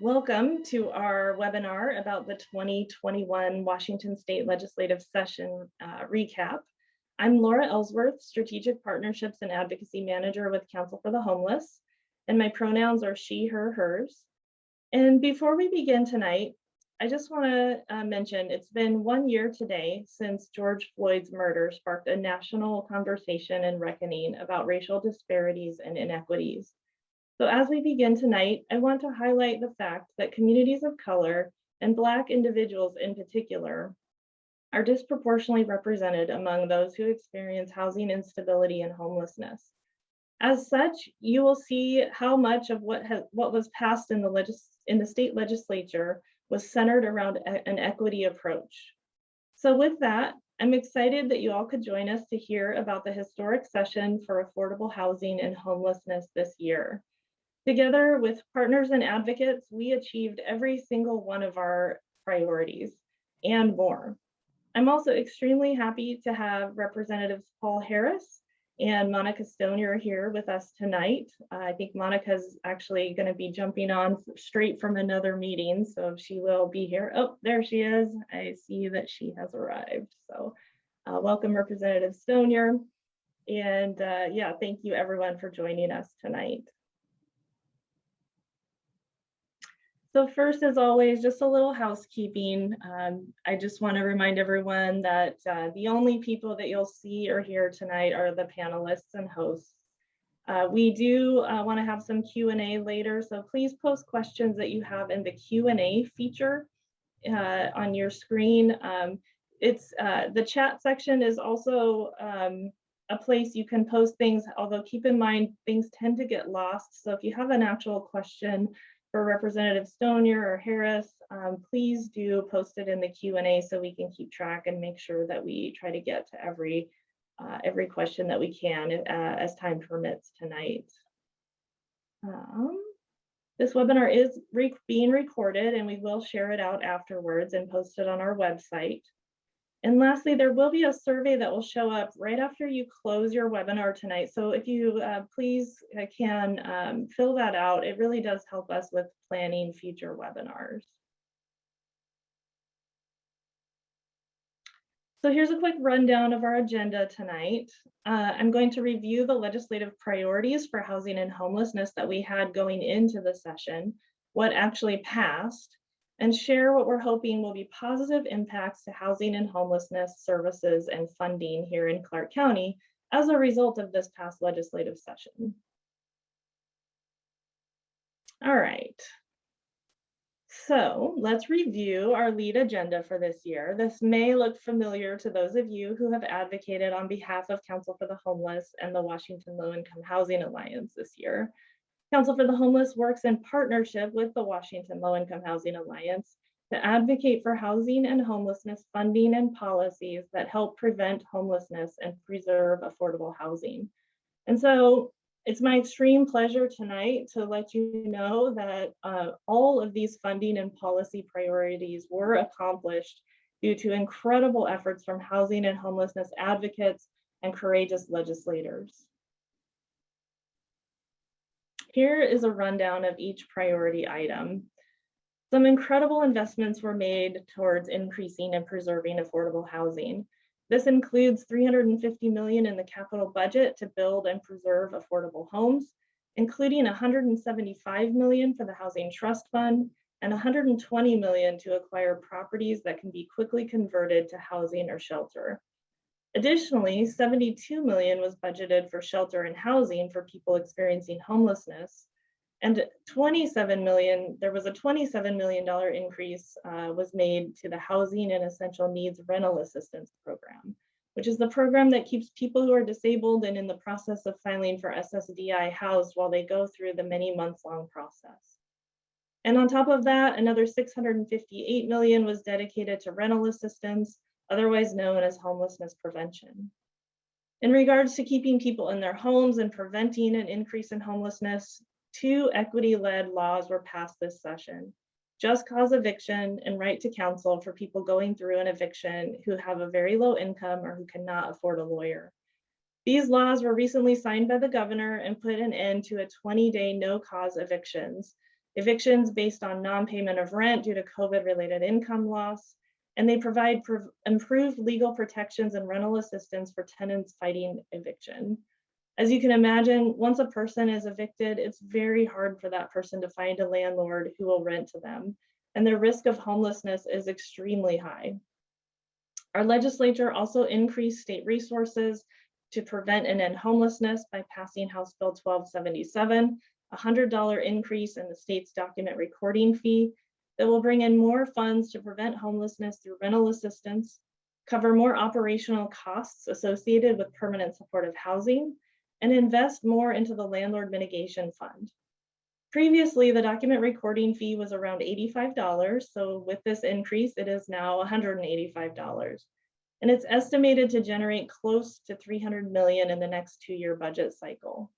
Welcome to our webinar about the 2021 Washington State Legislative Session recap. I'm Laura Ellsworth, Strategic Partnerships and Advocacy Manager with Council for the Homeless, and my pronouns are she, her, hers. And before we begin tonight, I just want to mention it's been 1 year today since George Floyd's murder sparked a national conversation and reckoning about racial disparities and inequities. So as we begin tonight, I want to highlight the fact that communities of color and Black individuals in particular are disproportionately represented among those who experience housing instability and homelessness. As such, you will see how much of what was passed in the state legislature was centered around an equity approach. So with that, I'm excited that you all could join us to hear about the historic session for affordable housing and homelessness this year. Together with partners and advocates, we achieved every single one of our priorities and more. I'm also extremely happy to have Representatives Paul Harris and Monica Stonier here with us tonight. I think Monica is actually going to be jumping on straight from another meeting, so she will be here. Oh, there she is. I see that she has arrived. So welcome, Representative Stonier. And yeah, thank you everyone for joining us tonight. So first, as always, just a little housekeeping. I just want to remind everyone that the only people that you'll see or hear tonight are the panelists and hosts. We do want to have some Q&A later, so please post questions that you have in the Q&A feature on your screen. The chat section is also a place you can post things, although keep in mind things tend to get lost. So if you have an actual question for Representative Stonier or Harris, please do post it in the Q&A so we can keep track and make sure that we try to get to every question that we can as time permits tonight. This webinar is being recorded and we will share it out afterwards and post it on our website. And lastly, there will be a survey that will show up right after you close your webinar tonight. So if you please can fill that out, it really does help us with planning future webinars. So here's a quick rundown of our agenda tonight. I'm going to review the legislative priorities for housing and homelessness that we had going into the session, what actually passed, and share what we're hoping will be positive impacts to housing and homelessness services and funding here in Clark County as a result of this past legislative session. All right. So let's review our lead agenda for this year. This may look familiar to those of you who have advocated on behalf of Council for the Homeless and the Washington Low Income Housing Alliance this year. Council for the Homeless works in partnership with the Washington Low Income Housing Alliance to advocate for housing and homelessness funding and policies that help prevent homelessness and preserve affordable housing. And so it's my extreme pleasure tonight to let you know that all of these funding and policy priorities were accomplished due to incredible efforts from housing and homelessness advocates and courageous legislators. Here is a rundown of each priority item. Some incredible investments were made towards increasing and preserving affordable housing. This includes $350 million in the capital budget to build and preserve affordable homes, including $175 million for the Housing Trust Fund and $120 million to acquire properties that can be quickly converted to housing or shelter. Additionally, $72 million was budgeted for shelter and housing for people experiencing homelessness, and there was a $27 million increase was made to the Housing and Essential Needs Rental Assistance Program, which is the program that keeps people who are disabled and in the process of filing for SSDI housed while they go through the many months-long process. And on top of that, another $658 million was dedicated to rental assistance, otherwise known as homelessness prevention. In regards to keeping people in their homes and preventing an increase in homelessness, 2 equity-led laws were passed this session: just cause eviction and right to counsel for people going through an eviction who have a very low income or who cannot afford a lawyer. These laws were recently signed by the governor and put an end to a 20-day no-cause evictions. evictions based on non-payment of rent due to COVID-related income loss, and they provide improved legal protections and rental assistance for tenants fighting eviction. As you can imagine, once a person is evicted, it's very hard for that person to find a landlord who will rent to them, and their risk of homelessness is extremely high. Our legislature also increased state resources to prevent and end homelessness by passing House Bill 1277, a $100 increase in the state's document recording fee that will bring in more funds to prevent homelessness through rental assistance, cover more operational costs associated with permanent supportive housing, and invest more into the landlord mitigation fund. Previously, the document recording fee was around $85, so with this increase, it is now $185. And it's estimated to generate close to $300 million in the next 2-year budget cycle.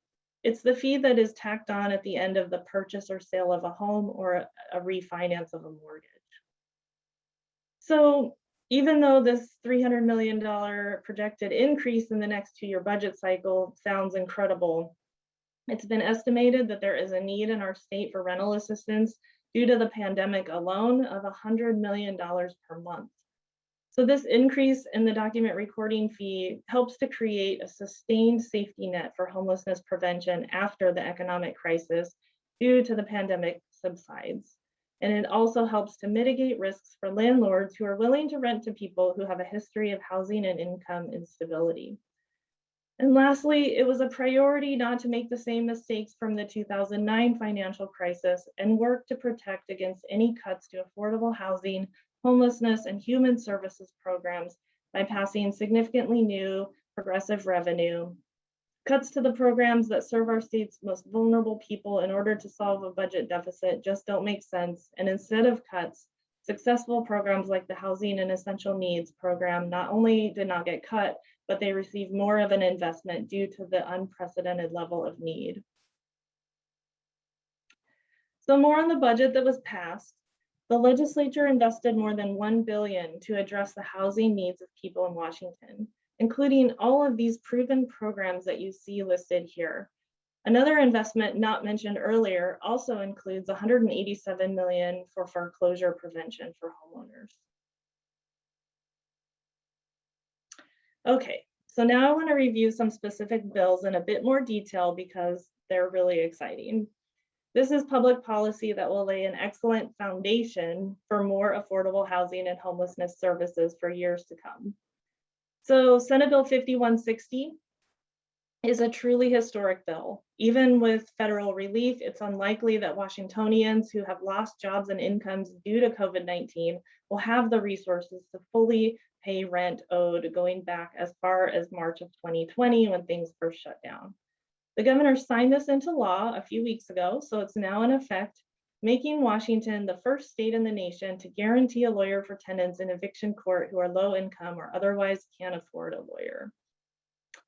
It's the fee that is tacked on at the end of the purchase or sale of a home or a refinance of a mortgage. So even though this $300 million projected increase in the next 2-year budget cycle sounds incredible, it's been estimated that there is a need in our state for rental assistance due to the pandemic alone of $100 million per month. So this increase in the document recording fee helps to create a sustained safety net for homelessness prevention after the economic crisis due to the pandemic subsides. And it also helps to mitigate risks for landlords who are willing to rent to people who have a history of housing and income instability. And lastly, it was a priority not to make the same mistakes from the 2009 financial crisis and work to protect against any cuts to affordable housing, homelessness, and human services programs by passing significantly new progressive revenue. Cuts to the programs that serve our state's most vulnerable people in order to solve a budget deficit just don't make sense. And instead of cuts, successful programs like the Housing and Essential Needs program not only did not get cut, but they received more of an investment due to the unprecedented level of need. So more on the budget that was passed. The legislature invested more than $1 billion to address the housing needs of people in Washington, including all of these proven programs that you see listed here. Another investment not mentioned earlier also includes $187 million for foreclosure prevention for homeowners. Okay, so now I want to review some specific bills in a bit more detail because they're really exciting. This is public policy that will lay an excellent foundation for more affordable housing and homelessness services for years to come. So Senate Bill 5160 is a truly historic bill. Even with federal relief, it's unlikely that Washingtonians who have lost jobs and incomes due to COVID-19 will have the resources to fully pay rent owed going back as far as March of 2020 when things first shut down. The governor signed this into law a few weeks ago, so it's now in effect, making Washington the first state in the nation to guarantee a lawyer for tenants in eviction court who are low income or otherwise can't afford a lawyer.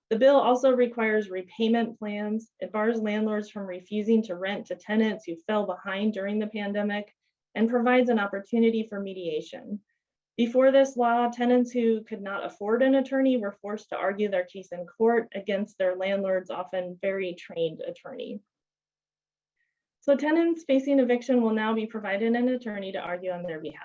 The bill also requires repayment plans. It bars landlords from refusing to rent to tenants who fell behind during the pandemic and provides an opportunity for mediation. Before this law, tenants who could not afford an attorney were forced to argue their case in court against their landlord's often very trained attorney. So tenants facing eviction will now be provided an attorney to argue on their behalf.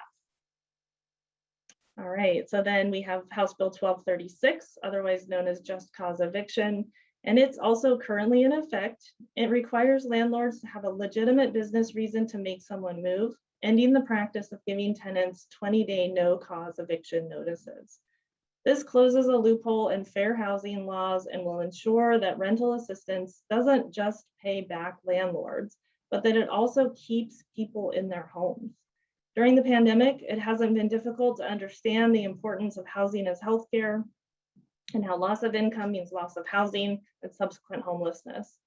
All right, so then we have House Bill 1236, otherwise known as Just Cause Eviction, and it's also currently in effect. It requires landlords to have a legitimate business reason to make someone move, ending the practice of giving tenants 20-day no-cause eviction notices. This closes a loophole in fair housing laws and will ensure that rental assistance doesn't just pay back landlords, but that it also keeps people in their homes. During the pandemic, it hasn't been difficult to understand the importance of housing as healthcare and how loss of income means loss of housing and subsequent homelessness.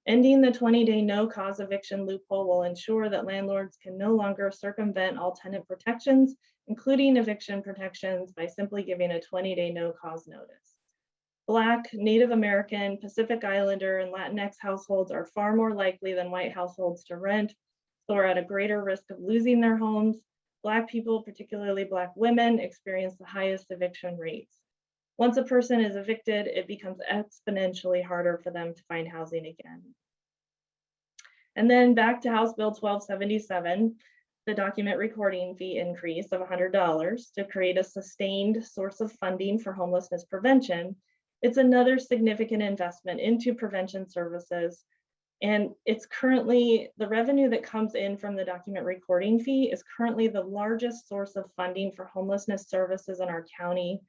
Ending the 20-day no-cause eviction loophole will ensure that landlords can no longer circumvent all tenant protections, including eviction protections, by simply giving a 20-day no-cause notice. Black, Native American, Pacific Islander, and Latinx households are far more likely than white households to rent, so are at a greater risk of losing their homes. Black people, particularly Black women, experience the highest eviction rates. Once a person is evicted, it becomes exponentially harder for them to find housing again. And then back to House Bill 1277, the document recording fee increase of $100 to create a sustained source of funding for homelessness prevention. It's another significant investment into prevention services. And it's currently, the revenue that comes in from the document recording fee is currently the largest source of funding for homelessness services in our county.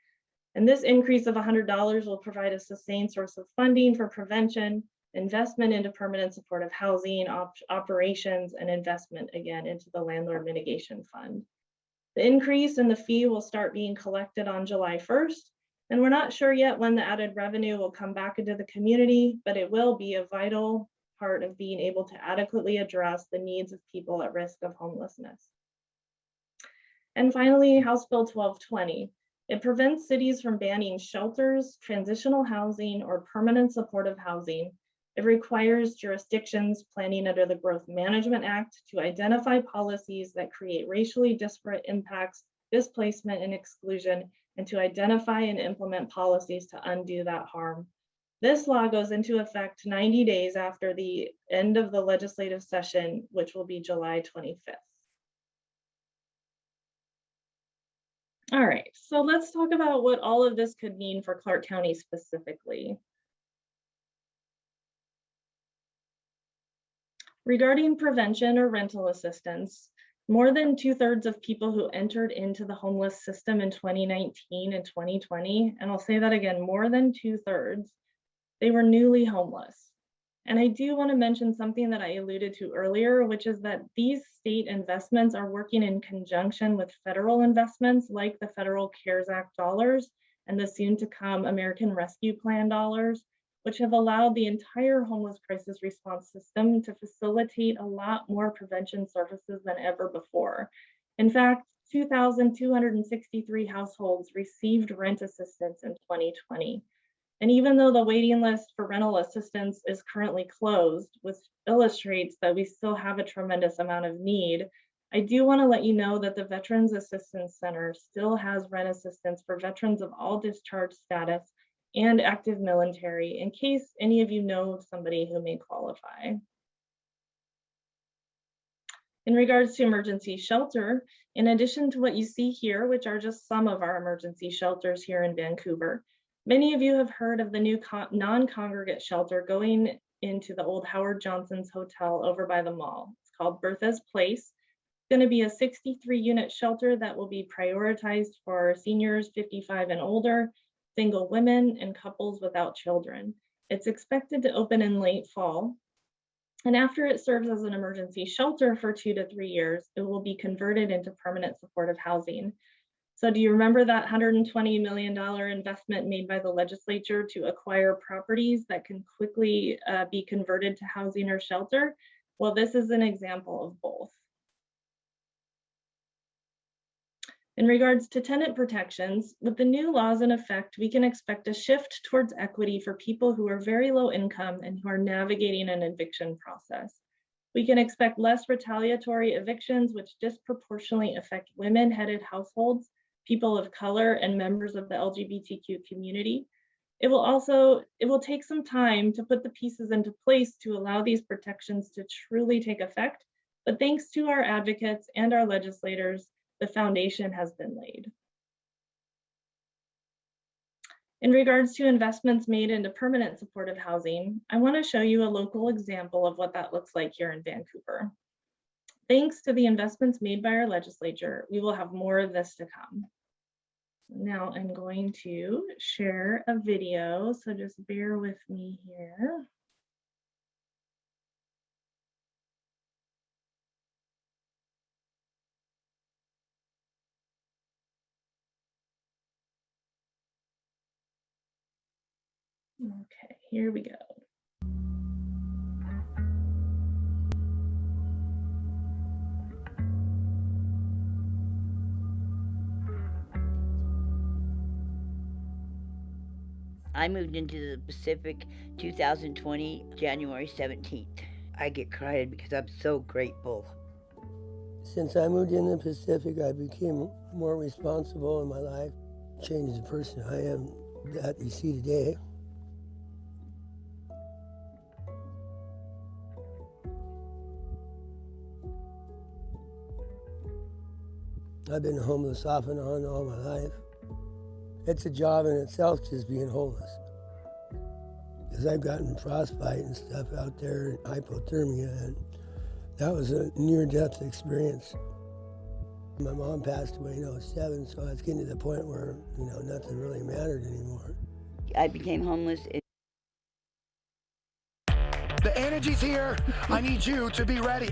And this increase of $100 will provide a sustained source of funding for prevention, investment into permanent supportive housing, operations, and investment again into the landlord mitigation fund. The increase in the fee will start being collected on July 1st, and we're not sure yet when the added revenue will come back into the community, but it will be a vital part of being able to adequately address the needs of people at risk of homelessness. And finally, House Bill 1220. It prevents cities from banning shelters, transitional housing, or permanent supportive housing. It requires jurisdictions planning under the Growth Management Act to identify policies that create racially disparate impacts, displacement, and exclusion, and to identify and implement policies to undo that harm. This law goes into effect 90 days after the end of the legislative session, which will be July 25th. All right, so let's talk about what all of this could mean for Clark County specifically. Regarding prevention or rental assistance, more than 2/3 of people who entered into the homeless system in 2019 and 2020, and I'll say that again, more than 2/3, they were newly homeless. And I do want to mention something that I alluded to earlier, which is that these state investments are working in conjunction with federal investments like the Federal CARES Act dollars and the soon to come American Rescue Plan dollars, which have allowed the entire homeless crisis response system to facilitate a lot more prevention services than ever before. In fact, 2,263 households received rent assistance in 2020. And even though the waiting list for rental assistance is currently closed, which illustrates that we still have a tremendous amount of need, I do want to let you know that the Veterans Assistance Center still has rent assistance for veterans of all discharge status and active military, in case any of you know of somebody who may qualify. In regards to emergency shelter, in addition to what you see here, which are just some of our emergency shelters here in Vancouver, many of you have heard of the new non-congregate shelter going into the old Howard Johnson's Hotel over by the mall. It's called Bertha's Place. It's going to be a 63-unit shelter that will be prioritized for seniors 55 and older, single women, and couples without children. It's expected to open in late fall. And after it serves as an emergency shelter for 2 to 3 years, it will be converted into permanent supportive housing. So do you remember that $120 million investment made by the legislature to acquire properties that can quickly be converted to housing or shelter? Well, this is an example of both. In regards to tenant protections, with the new laws in effect, we can expect a shift towards equity for people who are very low income and who are navigating an eviction process. We can expect less retaliatory evictions, which disproportionately affect women-headed households, people of color, and members of the LGBTQ community. It will take some time to put the pieces into place to allow these protections to truly take effect, but thanks to our advocates and our legislators, the foundation has been laid. In regards to investments made into permanent supportive housing, I want to show you a local example of what that looks like here in Vancouver. Thanks to the investments made by our legislature, we will have more of this to come. Now I'm going to share a video, so just bear with me here. Okay, here we go. I moved into the Pacific 2020, January 17th. I get cried because I'm so grateful. Since I moved in the Pacific, I became more responsible in my life, changed the person I am that you see today. I've been homeless off and on all my life. It's a job in itself just being homeless. Because I've gotten frostbite and stuff out there, and hypothermia, and that was a near-death experience. My mom passed away in '07, so I was getting to the point where, nothing really mattered anymore. I became homeless. The energy's here. I need you to be ready.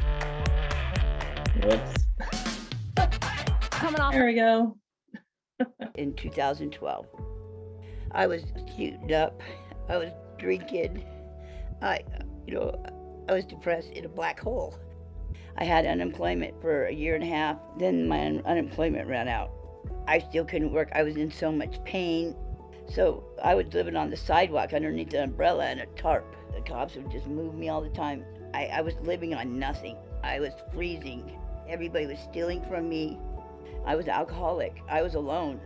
Whoops. Coming off. There we go. In 2012. I was shooting up. I was drinking. I was depressed in a black hole. I had unemployment for a year and a half. Then my unemployment ran out. I still couldn't work. I was in so much pain. So I was living on the sidewalk underneath an umbrella and a tarp. The cops would just move me all the time. I was living on nothing. I was freezing. Everybody was stealing from me. I was alcoholic. I was alone.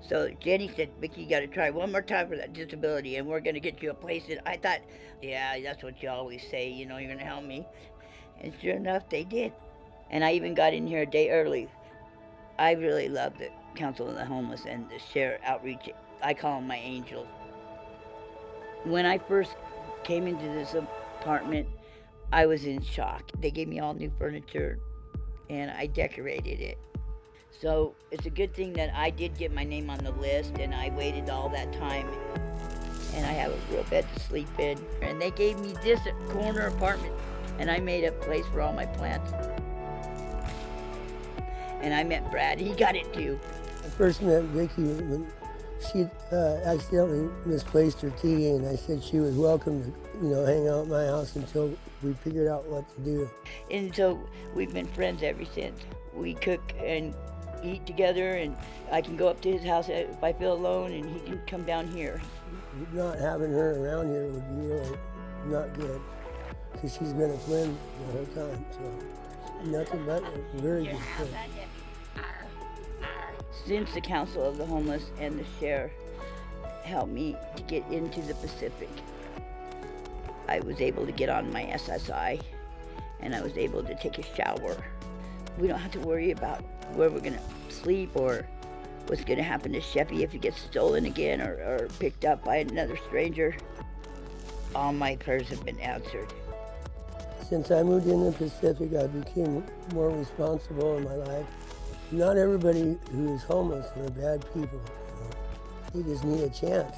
So Jenny said, Vicki, you got to try one more time for that disability and we're going to get you a place. And I thought, yeah, that's what you always say, you're going to help me. And sure enough, they did. And I even got in here a day early. I really love the Council of the Homeless and the Share Outreach. I call them my angels. When I first came into this apartment, I was in shock. They gave me all new furniture and I decorated it. So it's a good thing that I did get my name on the list and I waited all that time. And I have a real bed to sleep in. And they gave me this corner apartment and I made a place for all my plants. And I met Brad, he got it too. I first met Vicki when she accidentally misplaced her key, and I said she was welcome to, hang out at my house until we figured out what to do. And so we've been friends ever since. We cook and eat together, and I can go up to his house if I feel alone, and he can come down here. Not having her around here would be really not good, because she's been a friend the whole time, so nothing but a very good friend. Since the Council of the Homeless and the Share helped me to get into the Pacific, I was able to get on my SSI and I was able to take a shower. We don't have to worry about where we're gonna sleep or what's gonna happen to Sheppy if he gets stolen again or picked up by another stranger. All my prayers have been answered. Since I moved in the Pacific, I became more responsible in my life. Not everybody who is homeless are bad people. They just need a chance.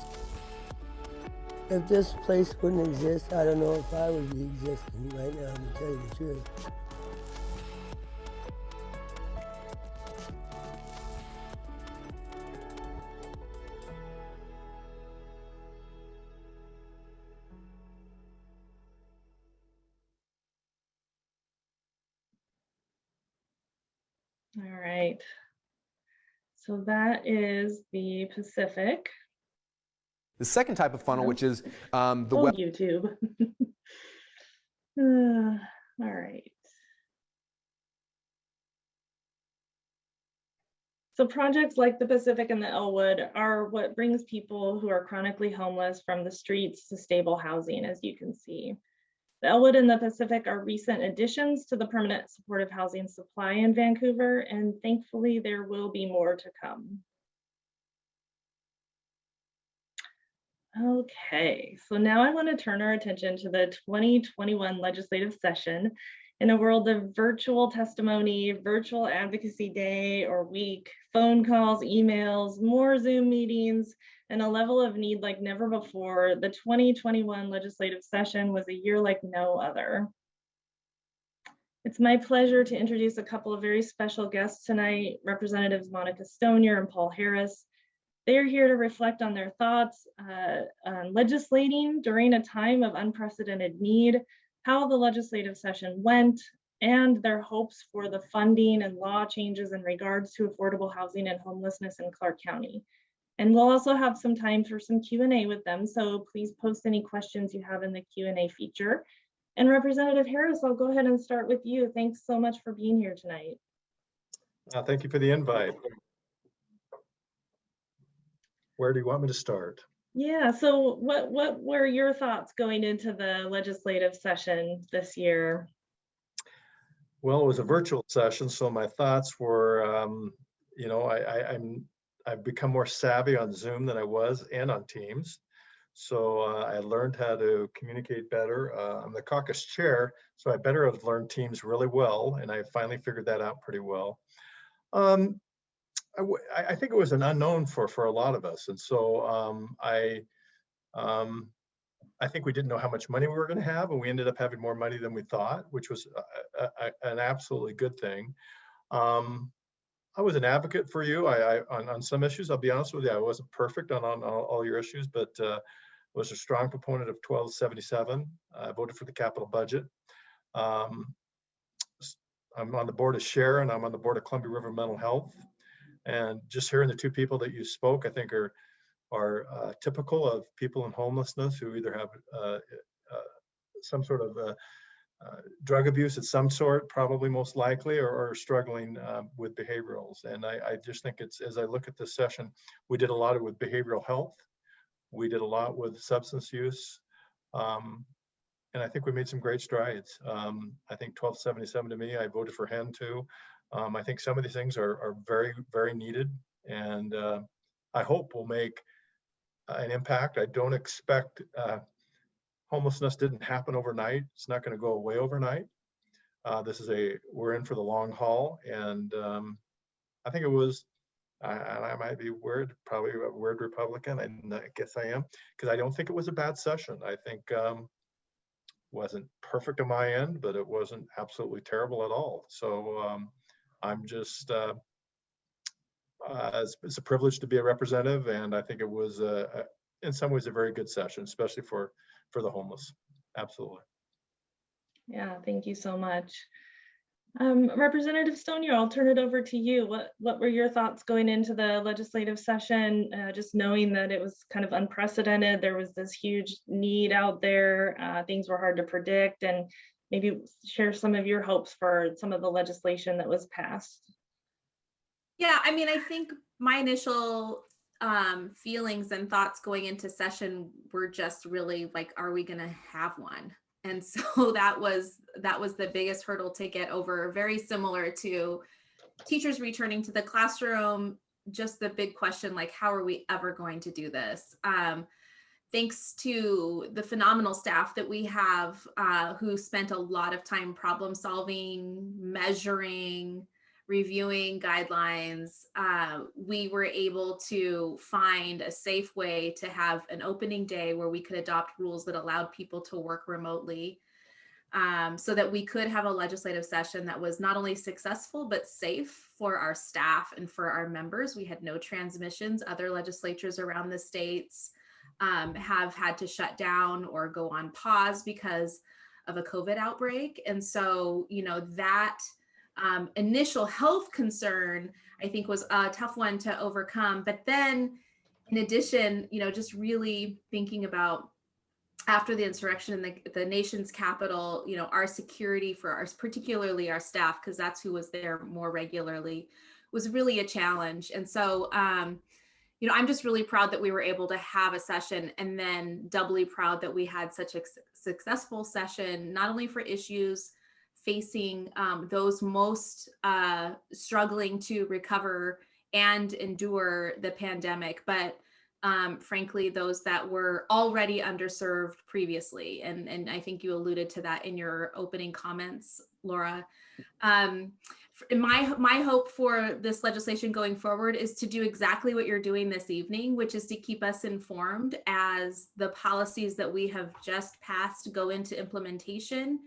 If this place wouldn't exist, I don't know if I would be existing right now, to tell you the truth. All right. So that is the Pacific. The second type of funnel, which is the web. YouTube. All right. So projects like the Pacific and the Elwood are what brings people who are chronically homeless from the streets to stable housing, as you can see. The Elwood and the Pacific are recent additions to the permanent supportive housing supply in Vancouver, and thankfully there will be more to come. Okay, so now I want to turn our attention to the 2021 legislative session. In a world of virtual testimony, virtual advocacy day or week, phone calls, emails, more Zoom meetings, and a level of need like never before, the 2021 legislative session was a year like no other. It's my pleasure to introduce a couple of very special guests tonight, Representatives Monica Stonier and Paul Harris. They are here to reflect on their thoughts on legislating during a time of unprecedented need, how the legislative session went, and their hopes for the funding and law changes in regards to affordable housing and homelessness in Clark County. And we'll also have some time for some Q&A with them, so please post any questions you have in the Q&A feature. And Representative Harris, I'll go ahead and start with you. Thanks so much for being here tonight. Thank you for the invite. Where do you want me to start? Yeah, so what were your thoughts going into the legislative session this year? Well, it was a virtual session, so my thoughts were, I've become more savvy on Zoom than I was and on Teams. So I learned how to communicate better. I'm the caucus chair, so I better have learned Teams really well, and I finally figured that out pretty well. Um, I think it was an unknown for a lot of us, and so um, I think we didn't know how much money we were going to have, and we ended up having more money than we thought, which was an absolutely good thing. Um, I was an advocate for you. On some issues, I'll be honest with you, I wasn't perfect on all your issues, but was a strong proponent of 1277. I voted for the capital budget. Um, I'm on the board of SHARE, and I'm on the board of Columbia River Mental Health. And just hearing the two people that you spoke, I think are typical of people in homelessness who either have some sort of drug abuse of some sort, probably most likely, or struggling with behaviorals. And I just think it's, as I look at this session, we did a lot with behavioral health. We did a lot with substance use. And I think we made some great strides. I think 1277 to me, I voted for HEN too. I think some of these things are very, very needed. And I hope will make an impact. I don't expect homelessness didn't happen overnight. It's not going to go away overnight. We're in for the long haul. And I think it was, and I might be weird, probably a weird Republican, and I guess I am, because I don't think it was a bad session. I think wasn't perfect on my end, but it wasn't absolutely terrible at all. So I'm just, it's a privilege to be a representative, and I think it was in some ways a very good session, especially for the homeless. Absolutely. Yeah, thank you so much. Representative Stonier, I'll turn it over to you. What were your thoughts going into the legislative session, just knowing that it was kind of unprecedented? There was this huge need out there. Things were hard to predict, and maybe share some of your hopes for some of the legislation that was passed. Yeah, I mean, I think my initial feelings and thoughts going into session were just really like, are we going to have one? And so that was the biggest hurdle to get over. Very similar to teachers returning to the classroom, just the big question, like, how are we ever going to do this? Thanks to the phenomenal staff that we have who spent a lot of time problem solving, measuring, reviewing guidelines, we were able to find a safe way to have an opening day where we could adopt rules that allowed people to work remotely, so that we could have a legislative session that was not only successful, but safe for our staff and for our members. We had no transmissions. Other legislatures around the states have had to shut down or go on pause because of a COVID outbreak. And so, that initial health concern, I think, was a tough one to overcome. But then in addition, just really thinking about after the insurrection in the nation's capital, our security for particularly our staff, because that's who was there more regularly, was really a challenge. And so, I'm just really proud that we were able to have a session, and then doubly proud that we had such a successful session, not only for issues facing those most struggling to recover and endure the pandemic, but frankly, those that were already underserved previously. And I think you alluded to that in your opening comments, Laura. My hope for this legislation going forward is to do exactly what you're doing this evening, which is to keep us informed as the policies that we have just passed go into implementation,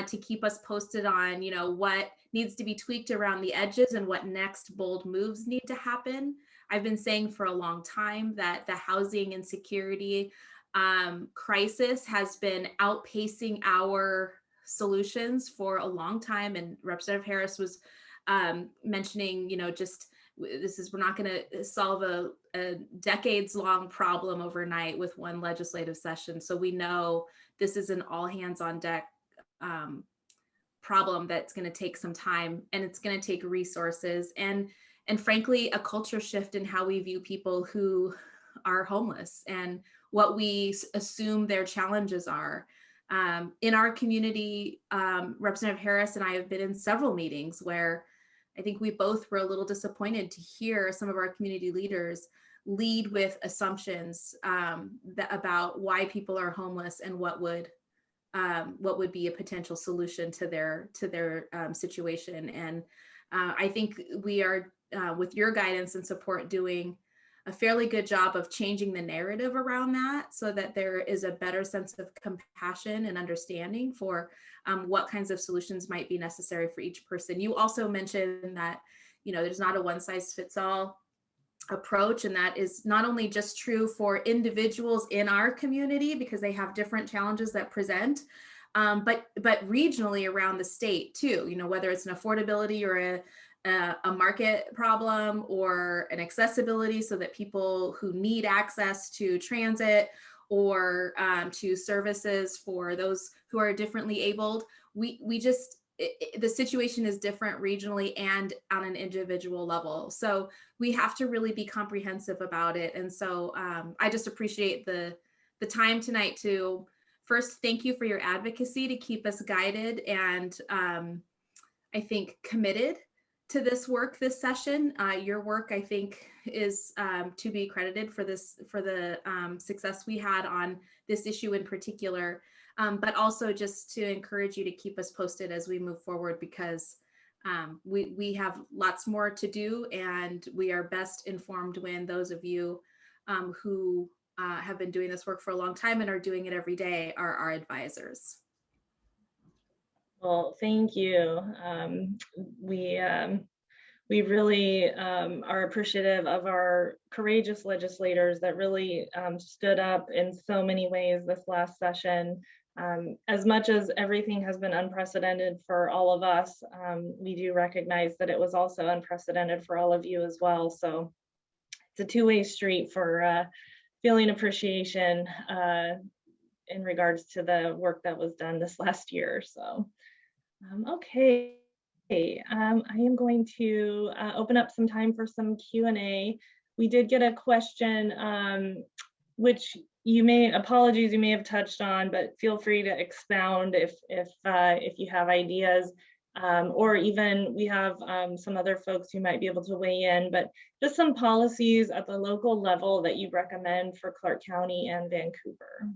to keep us posted on, what needs to be tweaked around the edges and what next bold moves need to happen. I've been saying for a long time that the housing insecurity crisis has been outpacing our solutions for a long time. And Representative Harris was mentioning, we're not going to solve a decades long problem overnight with one legislative session. So we know this is an all hands on deck problem that's going to take some time, and it's going to take resources and frankly a culture shift in how we view people who are homeless and what we assume their challenges are. In our community, Representative Harris and I have been in several meetings where I think we both were a little disappointed to hear some of our community leaders lead with assumptions about why people are homeless and what would be a potential solution to their situation. And I think we are, with your guidance and support, doing a fairly good job of changing the narrative around that so that there is a better sense of compassion and understanding for what kinds of solutions might be necessary for each person. You also mentioned that, there's not a one size fits all approach, and that is not only just true for individuals in our community because they have different challenges that present, but regionally around the state too, whether it's an affordability or a market problem or an accessibility, so that people who need access to transit or to services for those who are differently abled, the situation is different regionally and on an individual level. So we have to really be comprehensive about it. And so I just appreciate the time tonight to first thank you for your advocacy to keep us guided and I think committed to this work this session. Your work, I think, is to be credited for the success we had on this issue in particular, but also just to encourage you to keep us posted as we move forward, because we have lots more to do, and we are best informed when those of you who have been doing this work for a long time and are doing it every day are our advisors. Well, thank you. We really are appreciative of our courageous legislators that really stood up in so many ways this last session. As much as everything has been unprecedented for all of us, we do recognize that it was also unprecedented for all of you as well. So it's a two-way street for feeling appreciation in regards to the work that was done this last year. So, okay. I am going to open up some time for some Q&A. We did get a question, which you may have touched on, but feel free to expound if you have ideas, or even we have some other folks who might be able to weigh in, but just some policies at the local level that you recommend for Clark County and Vancouver.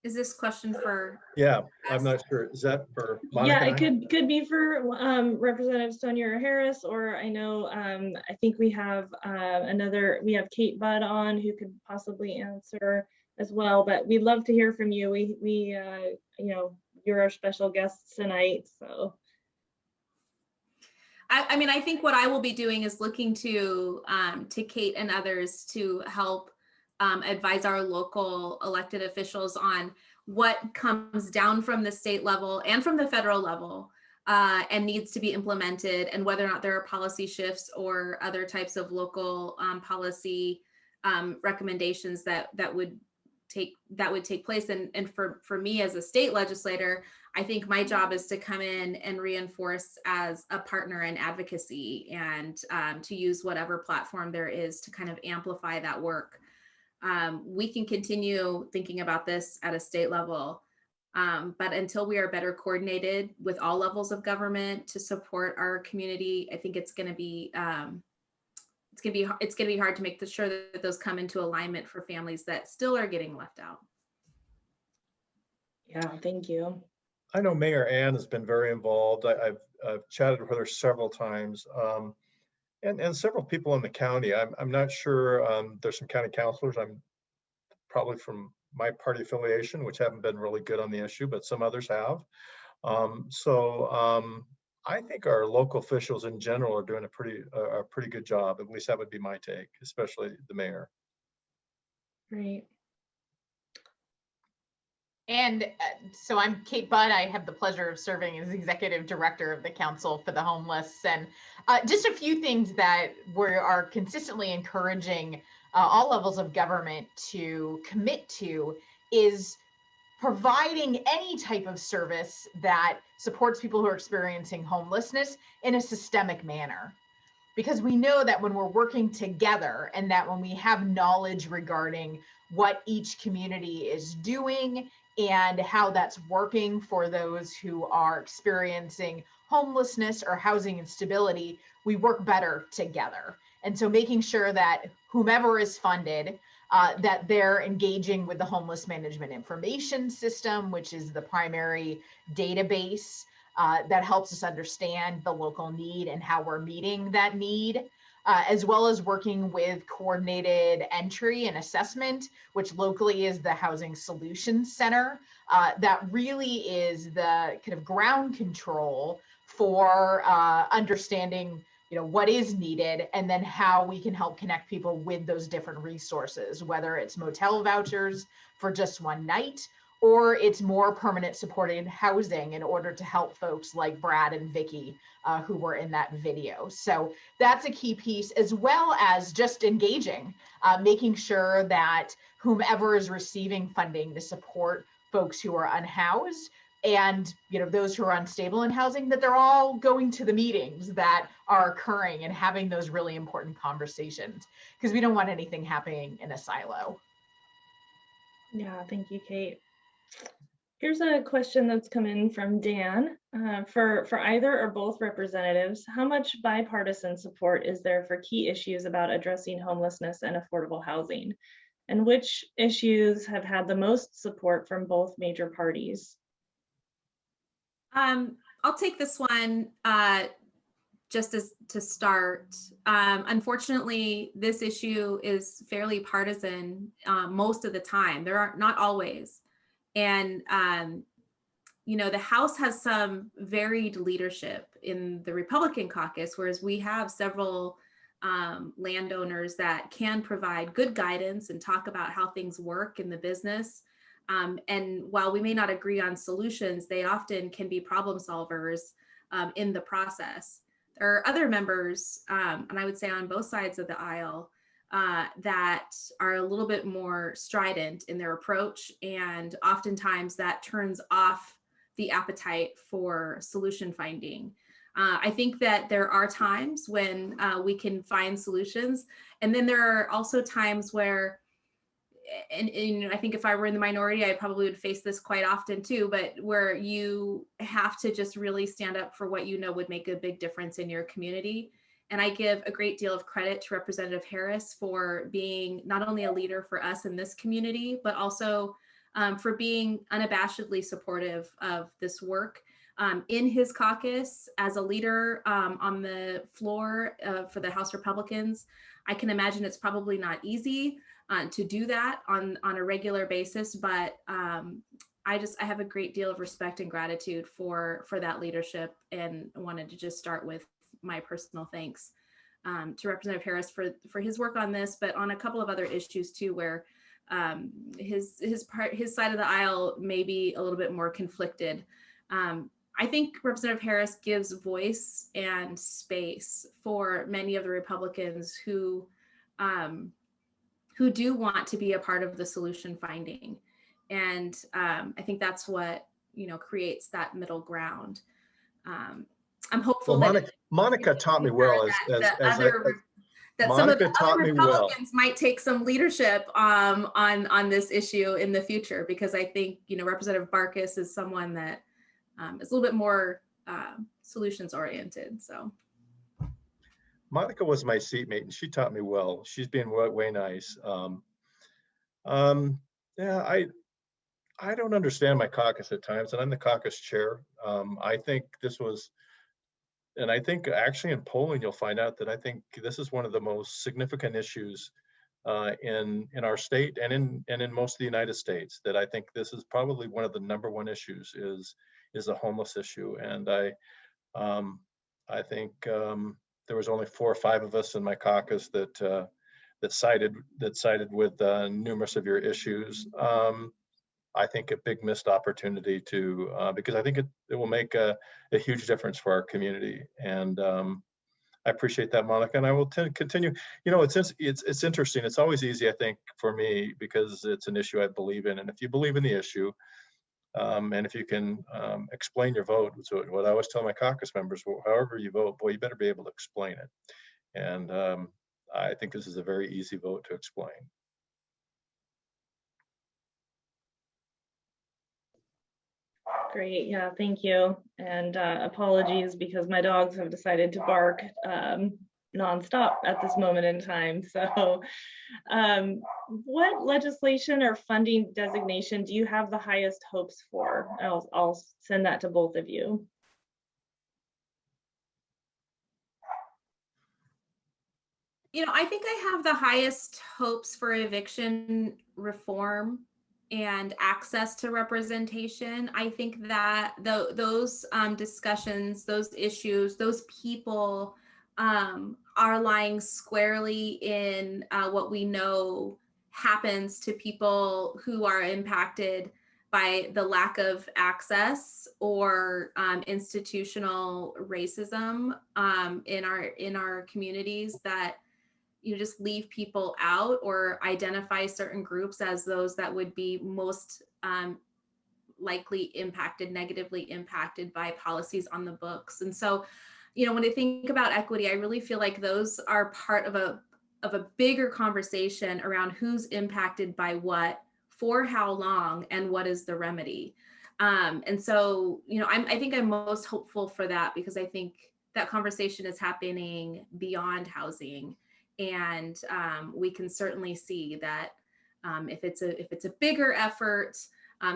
Is this question for? Yeah, I'm not sure. Is that for Monica? Yeah, it could be for Representative Sonia Harris, or I know I think we have we have Kate Budd on who could possibly answer as well. But we'd love to hear from you. We you're our special guests tonight, so. I mean, I think what I will be doing is looking to Kate and others to help advise our local elected officials on what comes down from the state level and from the federal level and needs to be implemented, and whether or not there are policy shifts or other types of local policy recommendations that would take place. And for me as a state legislator, I think my job is to come in and reinforce as a partner in advocacy, and to use whatever platform there is to kind of amplify that work. We can continue thinking about this at a state level, but until we are better coordinated with all levels of government to support our community, I think it's going to be hard to make sure that those come into alignment for families that still are getting left out. Yeah, thank you. I know Mayor Ann has been very involved. I've chatted with her several times. And several people in the county. I'm not sure, there's some county councilors, I'm probably from my party affiliation, which haven't been really good on the issue, but some others have. I think our local officials in general are doing a pretty good job. At least that would be my take, especially the mayor. Great. And so I'm Kate Budd. I have the pleasure of serving as executive director of the Council for the Homeless. And just a few things that we are consistently encouraging all levels of government to commit to is providing any type of service that supports people who are experiencing homelessness in a systemic manner. Because we know that when we're working together and that when we have knowledge regarding what each community is doing and how that's working for those who are experiencing homelessness or housing instability, we work better together. And so making sure that whomever is funded, that they're engaging with the homeless management information system, which is the primary database that helps us understand the local need and how we're meeting that need, as well as working with coordinated entry and assessment, which locally is the Housing Solutions Center. That really is the kind of ground control for understanding what is needed, and then how we can help connect people with those different resources, whether it's motel vouchers for just one night, or it's more permanent supported housing in order to help folks like Brad and Vicky who were in that video. So that's a key piece, as well as just engaging, making sure that whomever is receiving funding to support folks who are unhoused and those who are unstable in housing, that they're all going to the meetings that are occurring and having those really important conversations, because we don't want anything happening in a silo. Yeah, thank you, Kate. Here's a question that's come in from Dan. For either or both representatives, how much bipartisan support is there for key issues about addressing homelessness and affordable housing? And which issues have had the most support from both major parties? I'll take this one just as to start. Unfortunately, this issue is fairly partisan most of the time. There are not always. And, the House has some varied leadership in the Republican caucus, whereas we have several landowners that can provide good guidance and talk about how things work in the business. And while we may not agree on solutions, they often can be problem solvers in the process. There are other members, and I would say on both sides of the aisle, that are a little bit more strident in their approach, and oftentimes that turns off the appetite for solution finding. I think that there are times when we can find solutions, and then there are also times where, and I think if I were in the minority, I probably would face this quite often too, but where you have to just really stand up for what would make a big difference in your community. And I give a great deal of credit to Representative Harris for being not only a leader for us in this community, but also for being unabashedly supportive of this work in his caucus as a leader on the floor for the House Republicans. I can imagine it's probably not easy to do that on a regular basis, but I have a great deal of respect and gratitude for that leadership, and wanted to just start with my personal thanks to Representative Harris for his work on this, but on a couple of other issues too, where his side of the aisle may be a little bit more conflicted. I think Representative Harris gives voice and space for many of the Republicans who do want to be a part of the solution finding. And I think that's what, creates that middle ground. I'm hopeful that Monica taught me well that some of the other Republicans might take some leadership on this issue in the future, because I think, Representative Barkas is someone that is a little bit more solutions oriented. So Monica was my seatmate, and she taught me well. She's been way nice. Yeah, I don't understand my caucus at times, and I'm the caucus chair. I think this was, and I think actually in polling you'll find out that I think this is one of the most significant issues in our state and in most of the United States. That I think this is probably one of the #1 issues is the homeless issue. And I think there was only 4 or 5 of us in my caucus that sided with numerous of your issues. I think a big missed opportunity to because I think it will make a huge difference for our community. And I appreciate that, Monica, and I will continue. It's interesting. It's always easy, I think, for me, because it's an issue I believe in, and if you believe in the issue, And if you can explain your vote, so what I always tell my caucus members, well, however you vote, boy, you better be able to explain it. And I think this is a very easy vote to explain. Great, yeah, thank you. And apologies because my dogs have decided to bark nonstop at this moment in time. So what legislation or funding designation do you have the highest hopes for? I'll send that to both of you. You know, I think I have the highest hopes for eviction reform and access to representation. I think that those discussions, those issues, those people are lying squarely in what we know happens to people who are impacted by the lack of access or institutional racism in our communities, that you just leave people out or identify certain groups as those that would be most likely impacted, negatively impacted by policies on the books. And so, you know, when I think about equity, I really feel like those are part of a bigger conversation around who's impacted by what, for how long, and what is the remedy. And so, you know, I think I'm most hopeful for that, because I think that conversation is happening beyond housing. And we can certainly see that if it's a bigger effort,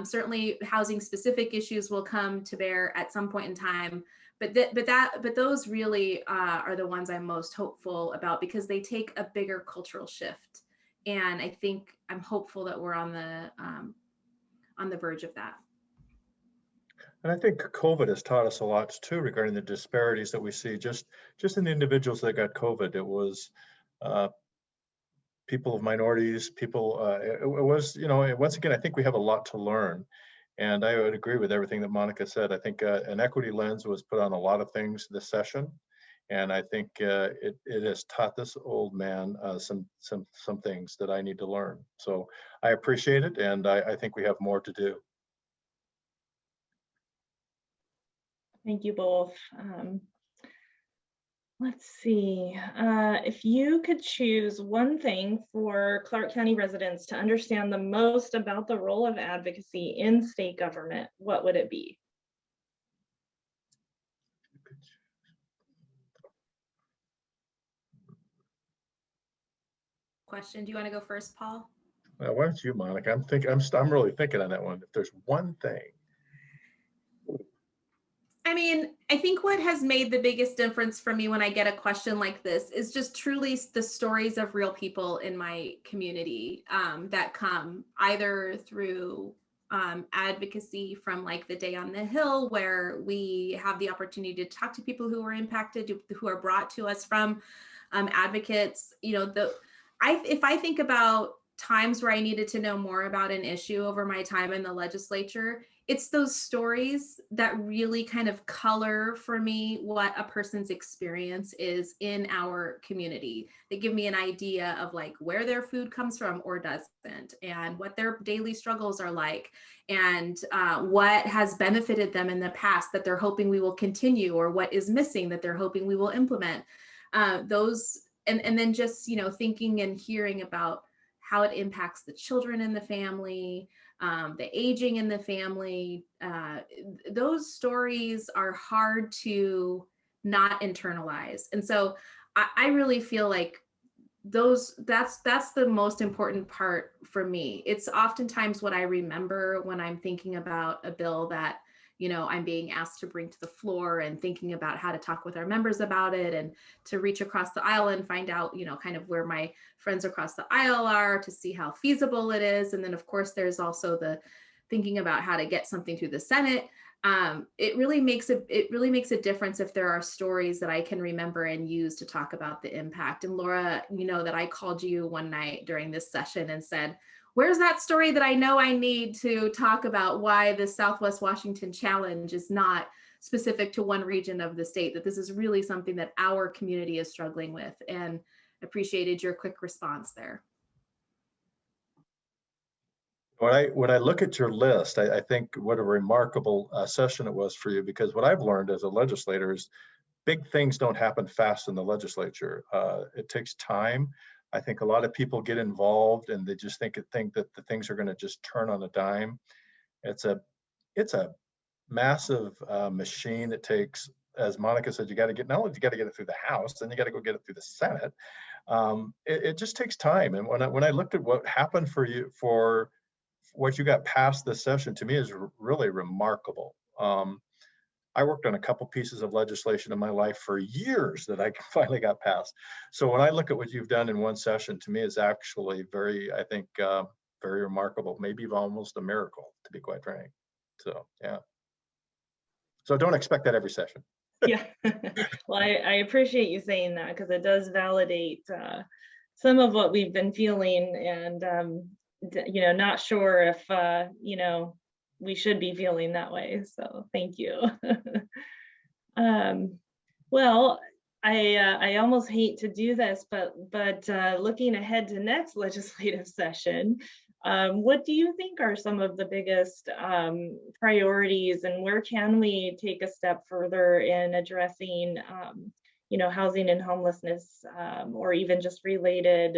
certainly housing specific issues will come to bear at some point in time. But those really are the ones I'm most hopeful about, because they take a bigger cultural shift. And I think I'm hopeful that we're on the verge of that. And I think COVID has taught us a lot too regarding the disparities that we see just in the individuals that got COVID. It was people of minorities, people, it was, you know, once again, I think we have a lot to learn. And I would agree with everything that Monica said. I think an equity lens was put on a lot of things this session. And I think it has taught this old man some things that I need to learn. So I appreciate it. And I think we have more to do. Thank you both. Let's see, if you could choose one thing for Clark County residents to understand the most about the role of advocacy in state government, what would it be? Question, do you want to go first, Paul? Why don't you, Monica? I'm really thinking on that one. If there's one thing. I mean, I think what has made the biggest difference for me when I get a question like this is just truly the stories of real people in my community that come either through advocacy from like the Day on the Hill, where we have the opportunity to talk to people who are impacted, who are brought to us from advocates. You know, if I think about times where I needed to know more about an issue over my time in the legislature, it's those stories that really kind of color for me what a person's experience is in our community. They give me an idea of like where their food comes from or doesn't, and what their daily struggles are like, and what has benefited them in the past that they're hoping we will continue, or what is missing that they're hoping we will implement. And then just, you know, thinking and hearing about how it impacts the children in the family, the aging in the family. Those stories are hard to not internalize. And so I really feel like that's the most important part for me. It's oftentimes what I remember when I'm thinking about a bill that, you know, I'm being asked to bring to the floor, and thinking about how to talk with our members about it, and to reach across the aisle and find out, you know, kind of where my friends across the aisle are, to see how feasible it is. And then of course, there's also the thinking about how to get something through the Senate. It really makes a difference if there are stories that I can remember and use to talk about the impact. And Laura, you know that I called you one night during this session and said, where's that story that I know I need to talk about why the Southwest Washington Challenge is not specific to one region of the state, that this is really something that our community is struggling with, and appreciated your quick response there. When I look at your list, I think what a remarkable session it was for you, because what I've learned as a legislator is big things don't happen fast in the legislature. It takes time. I think a lot of people get involved and they just think that the things are going to just turn on a dime. It's a it's a massive machine. It takes, as Monica said, you got to get, not only you got to get it through the House, then you got to go get it through the Senate. It just takes time. And when I looked at what happened for you, for what you got past this session, to me is really remarkable. I worked on a couple pieces of legislation in my life for years that I finally got passed. So when I look at what you've done in one session, to me is actually very, I think, very remarkable, maybe almost a miracle, to be quite frank. So, yeah. So don't expect that every session. Yeah. Well, I appreciate you saying that, because it does validate some of what we've been feeling, and not sure if we should be feeling that way. So thank you. Well, I almost hate to do this, but looking ahead to next legislative session, what do you think are some of the biggest priorities, and where can we take a step further in addressing housing and homelessness, or even just related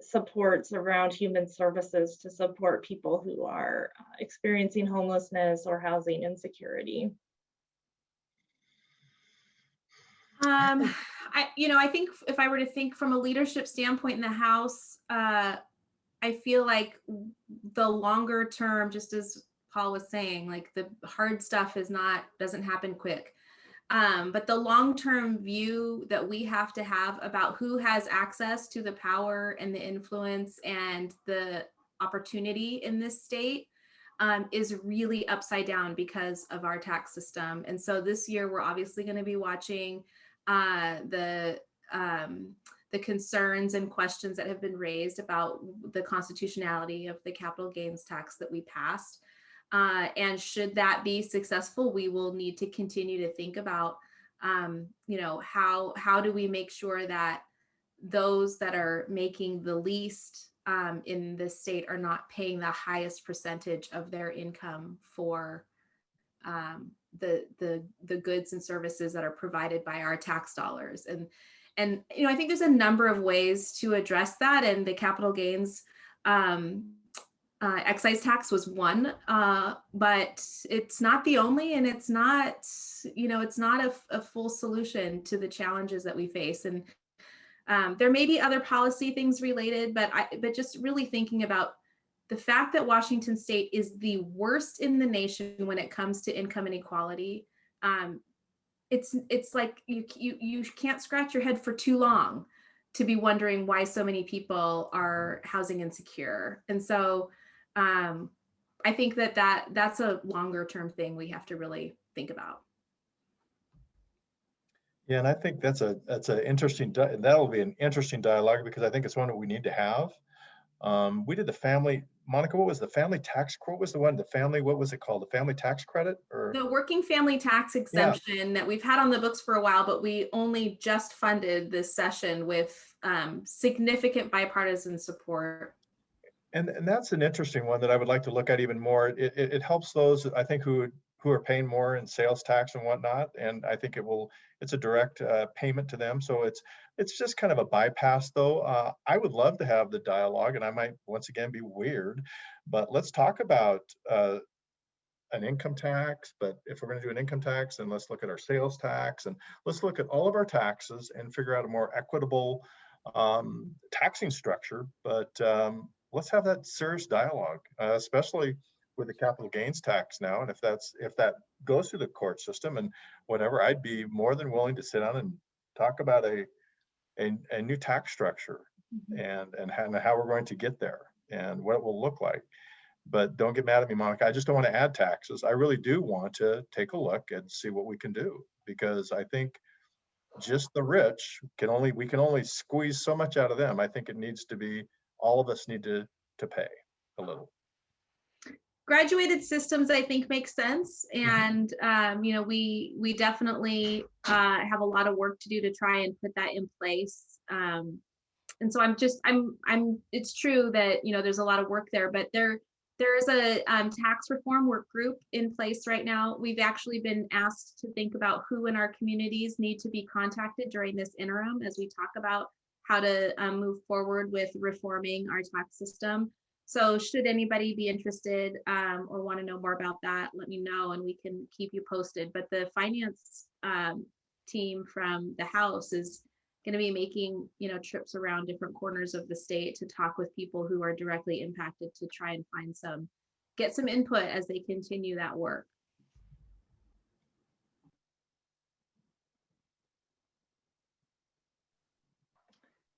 supports around human services to support people who are experiencing homelessness or housing insecurity? I think if I were to think from a leadership standpoint in the House, I feel like the longer term, just as Paul was saying, like the hard stuff doesn't happen quick. But the long-term view that we have to have about who has access to the power and the influence and the opportunity in this state is really upside down because of our tax system. And so this year, we're obviously going to be watching the concerns and questions that have been raised about the constitutionality of the capital gains tax that we passed. And should that be successful, we will need to continue to think about, how do we make sure that those that are making the least in this state are not paying the highest percentage of their income for the goods and services that are provided by our tax dollars. And I think there's a number of ways to address that, and the capital gains excise tax was one, but it's not the only, and it's not a full solution to the challenges that we face. And there may be other policy things related, but just really thinking about the fact that Washington State is the worst in the nation when it comes to income inequality. It's like you can't scratch your head for too long to be wondering why so many people are housing insecure. And so I think that's a longer term thing we have to really think about. Yeah, and I think that's an interesting, that'll be an interesting dialogue, because I think it's one that we need to have. We did the family, Monica, what was the family tax quote? Was the one, what was it called? The family tax credit, or the working family tax exemption that we've had on the books for a while, but we only just funded this session with significant bipartisan support. And that's an interesting one that I would like to look at even more. It helps those, I think, who are paying more in sales tax and whatnot. And I think it's a direct payment to them. So it's just kind of a bypass, though. I would love to have the dialogue, and I might once again be weird, but let's talk about an income tax. But if we're going to do an income tax, then let's look at our sales tax, and let's look at all of our taxes and figure out a more equitable taxing structure. But let's have that serious dialogue, especially with the capital gains tax now. And if that goes through the court system and whatever, I'd be more than willing to sit down and talk about a new tax structure, and how we're going to get there and what it will look like. But don't get mad at me, Monica. I just don't want to add taxes. I really do want to take a look and see what we can do, because I think just the rich we can only squeeze so much out of them. I think it needs to be, all of us need to pay a little. Graduated systems, I think, make sense. And, we definitely have a lot of work to do to try and put that in place. And so it's true that, there's a lot of work there, but There is a tax reform work group in place right now. We've actually been asked to think about who in our communities need to be contacted during this interim as we talk about how to move forward with reforming our tax system. So should anybody be interested or want to know more about that, let me know and we can keep you posted. But the finance team from the House is going to be making, trips around different corners of the state to talk with people who are directly impacted to try and get some input as they continue that work.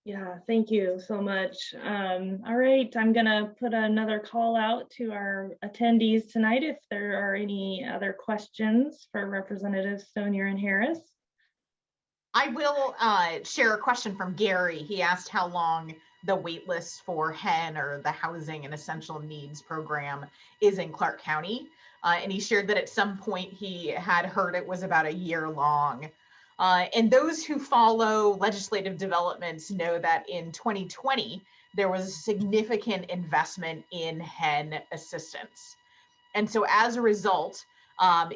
Yeah, thank you so much. All right, I'm gonna put another call out to our attendees tonight if there are any other questions for Representatives Stonier and Harris. I will share a question from Gary. He asked how long the wait list for HEN, or the Housing and Essential Needs Program, is in Clark County. And he shared that at some point he had heard it was about a year long. And those who follow legislative developments know that in 2020, there was a significant investment in HEN assistance. And so as a result,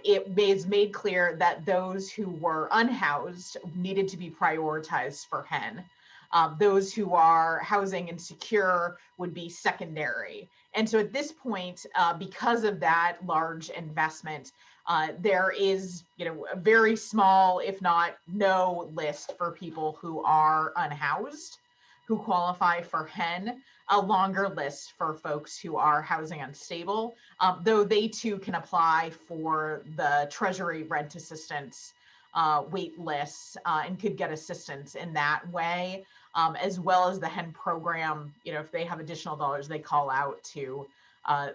it was made clear that those who were unhoused needed to be prioritized for HEN. Those who are housing insecure would be secondary. And so at this point, because of that large investment, there is, a very small, if not no, list for people who are unhoused, who qualify for HEN, a longer list for folks who are housing unstable, though they too can apply for the Treasury rent assistance wait lists and could get assistance in that way, as well as the HEN program. If they have additional dollars, they call out to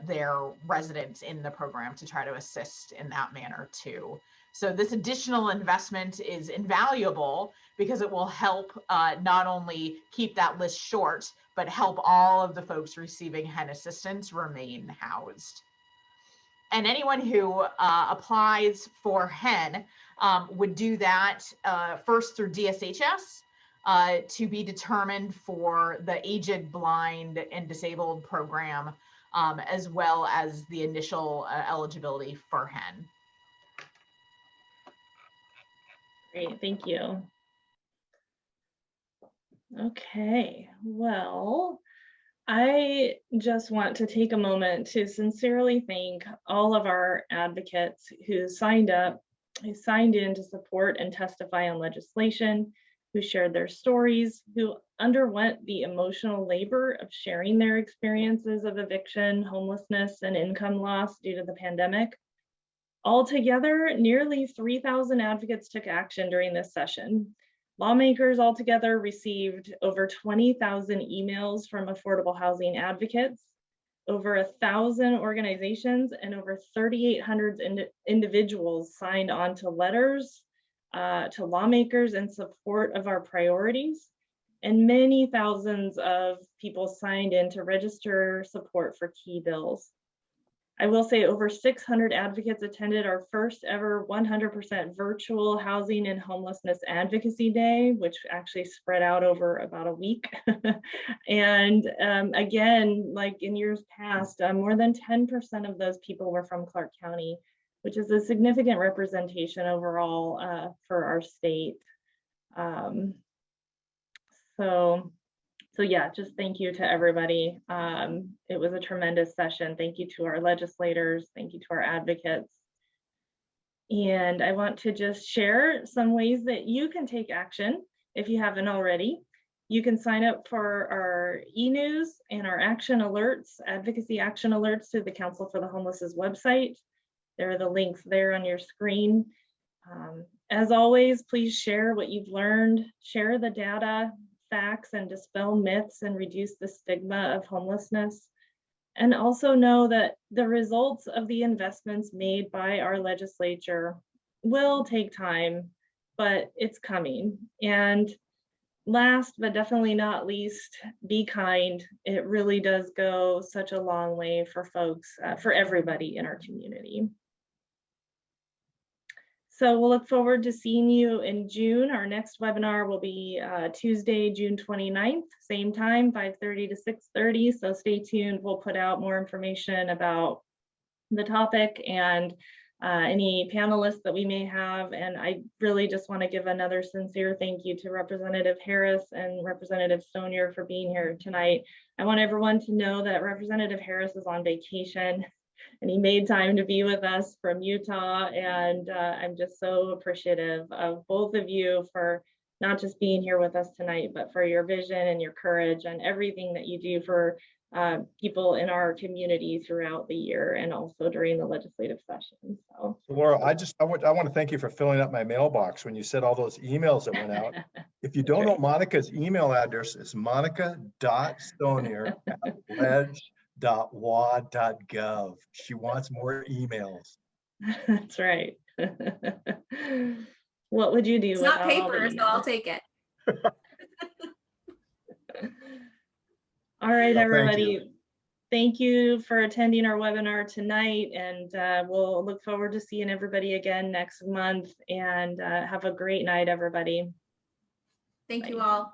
their residents in the program to try to assist in that manner too. So this additional investment is invaluable because it will help not only keep that list short, but help all of the folks receiving HEN assistance remain housed. And anyone who applies for HEN would do that first through DSHS to be determined for the Aged, Blind, and Disabled program, as well as the initial eligibility for HEN. Great, thank you. Okay, well, I just want to take a moment to sincerely thank all of our advocates who signed in to support and testify on legislation, who shared their stories, who underwent the emotional labor of sharing their experiences of eviction, homelessness, and income loss due to the pandemic. Altogether, nearly 3,000 advocates took action during this session. Lawmakers altogether received over 20,000 emails from affordable housing advocates, over 1,000 organizations, and over 3,800 individuals signed on to letters to lawmakers in support of our priorities. And many thousands of people signed in to register support for key bills. I will say over 600 advocates attended our first ever 100% virtual housing and homelessness advocacy day, which actually spread out over about a week. And again, like in years past, more than 10% of those people were from Clark County, which is a significant representation overall for our state. So yeah, just thank you to everybody. It was a tremendous session. Thank you to our legislators. Thank you to our advocates. And I want to just share some ways that you can take action if you haven't already. You can sign up for our e-news and our action alerts, advocacy action alerts through the Council for the Homeless's website. There are the links there on your screen. As always, please share what you've learned, share the data, facts, and dispel myths and reduce the stigma of homelessness. And also know that the results of the investments made by our legislature will take time, but it's coming. And last but definitely not least, be kind. It really does go such a long way for folks, for everybody in our community. So we'll look forward to seeing you in June. Our next webinar will be Tuesday, June 29th, same time, 5:30 to 6:30. So stay tuned. We'll put out more information about the topic and any panelists that we may have. And I really just want to give another sincere thank you to Representative Harris and Representative Stonier for being here tonight. I want everyone to know that Representative Harris is on vacation and he made time to be with us from Utah. And I'm just so appreciative of both of you for not just being here with us tonight, but for your vision and your courage and everything that you do for people in our community throughout the year and also during the legislative session. So Laura, I want to thank you for filling up my mailbox when you said all those emails that went out. If you don't know Monica's email address, it's monica.stonier@ledge.wa.gov. She wants more emails. That's right. What would you do It's without not all the paper, so emails? I'll take it. All right, Well, thank everybody. you. Thank you for attending our webinar tonight, and we'll look forward to seeing everybody again next month. And have a great night, everybody. Thank you Bye. all.